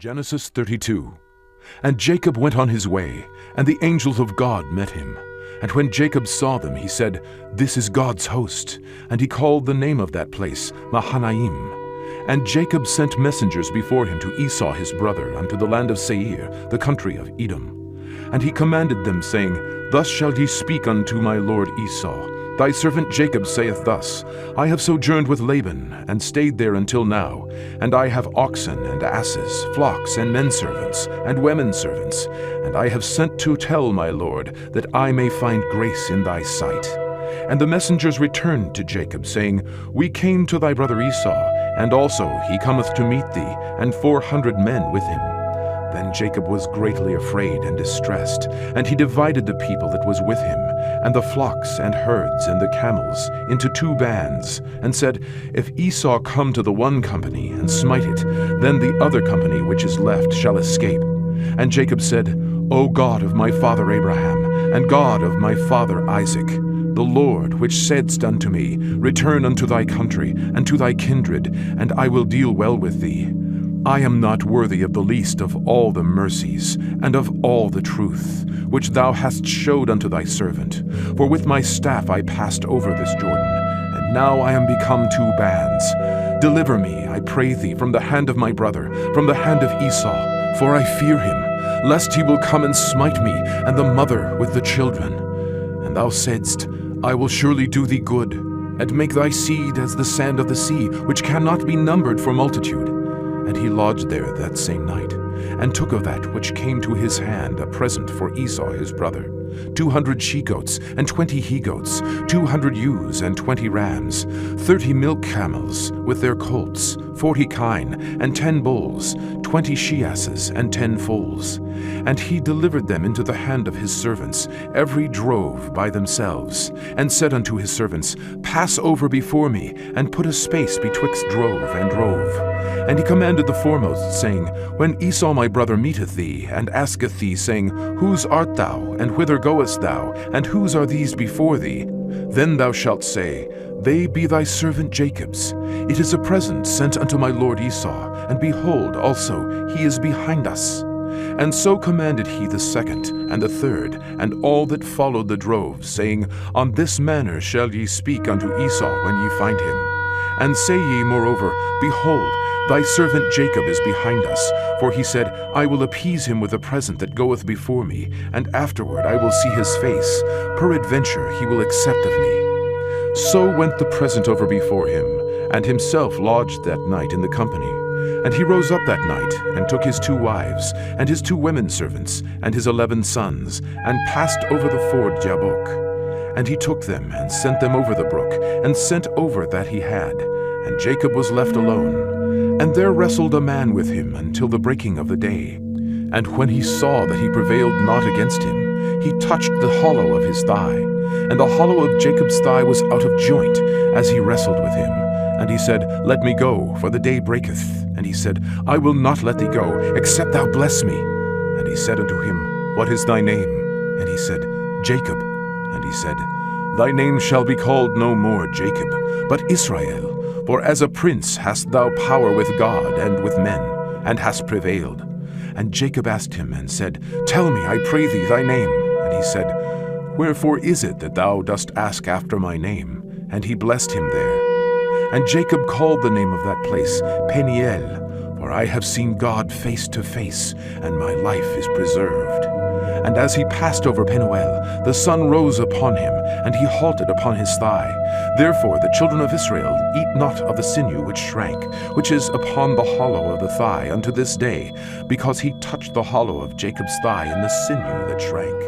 Genesis 32. And Jacob went on his way, and the angels of God met him. And when Jacob saw them, he said, "This is God's host." And he called the name of that place Mahanaim. And Jacob sent messengers before him to Esau his brother unto the land of Seir, the country of Edom. And he commanded them, saying, "Thus shall ye speak unto my lord Esau. Thy servant Jacob saith thus, I have sojourned with Laban, and stayed there until now, and I have oxen and asses, flocks and men servants, and women servants, and I have sent to tell my lord, that I may find grace in thy sight." And the messengers returned to Jacob, saying, "We came to thy brother Esau, and also he cometh to meet thee, and 400 men with him." Then Jacob was greatly afraid and distressed, and he divided the people that was with him, and the flocks and herds and the camels, into 2 bands, and said, "If Esau come to the one company and smite it, then the other company which is left shall escape." And Jacob said, "O God of my father Abraham, and God of my father Isaac, the Lord which saidst unto me, Return unto thy country and to thy kindred, and I will deal well with thee. I am not worthy of the least of all the mercies, and of all the truth, which thou hast showed unto thy servant. For with my staff I passed over this Jordan, and now I am become 2 bands. Deliver me, I pray thee, from the hand of my brother, from the hand of Esau, for I fear him, lest he will come and smite me, and the mother with the children. And thou saidst, I will surely do thee good, and make thy seed as the sand of the sea, which cannot be numbered for multitude." And he lodged there that same night, and took of that which came to his hand a present for Esau his brother, 200 she-goats and 20 he-goats, 200 ewes and 20 rams, 30 milk camels with their colts, 40 kine and 10 bulls, 20 she-asses and 10 foals. And he delivered them into the hand of his servants, every drove by themselves, and said unto his servants, "Pass over before me, and put a space betwixt drove and drove." And he commanded the foremost, saying, "When Esau my brother meeteth thee, and asketh thee, saying, Whose art thou, and whither goest thou, and whose are these before thee? Then thou shalt say, They be thy servant Jacob's. It is a present sent unto my lord Esau, and behold, also he is behind us." And so commanded he the second, and the third, and all that followed the drove, saying, "On this manner shall ye speak unto Esau when ye find him. And say ye moreover, Behold, thy servant Jacob is behind us, for he said, I will appease him with a present that goeth before me, and afterward I will see his face. Peradventure he will accept of me." So went the present over before him, and himself lodged that night in the company. And he rose up that night, and took his 2 wives, and his 2 women servants, and his 11 sons, and passed over the ford Jabbok. And he took them, and sent them over the brook, and sent over that he had. And Jacob was left alone. And there wrestled a man with him until the breaking of the day. And when he saw that he prevailed not against him, he touched the hollow of his thigh. And the hollow of Jacob's thigh was out of joint, as he wrestled with him. And he said, "Let me go, for the day breaketh." And he said, "I will not let thee go, except thou bless me." And he said unto him, "What is thy name?" And he said, "Jacob." And he said, "Thy name shall be called no more Jacob, but Israel, for as a prince hast thou power with God and with men, and hast prevailed." And Jacob asked him, and said, "Tell me, I pray thee, thy name." And he said, "Wherefore is it that thou dost ask after my name?" And he blessed him there. And Jacob called the name of that place Peniel, for I have seen God face to face, and my life is preserved. And as he passed over Penuel, the sun rose upon him, and he halted upon his thigh. Therefore the children of Israel eat not of the sinew which shrank, which is upon the hollow of the thigh unto this day, because he touched the hollow of Jacob's thigh in the sinew that shrank.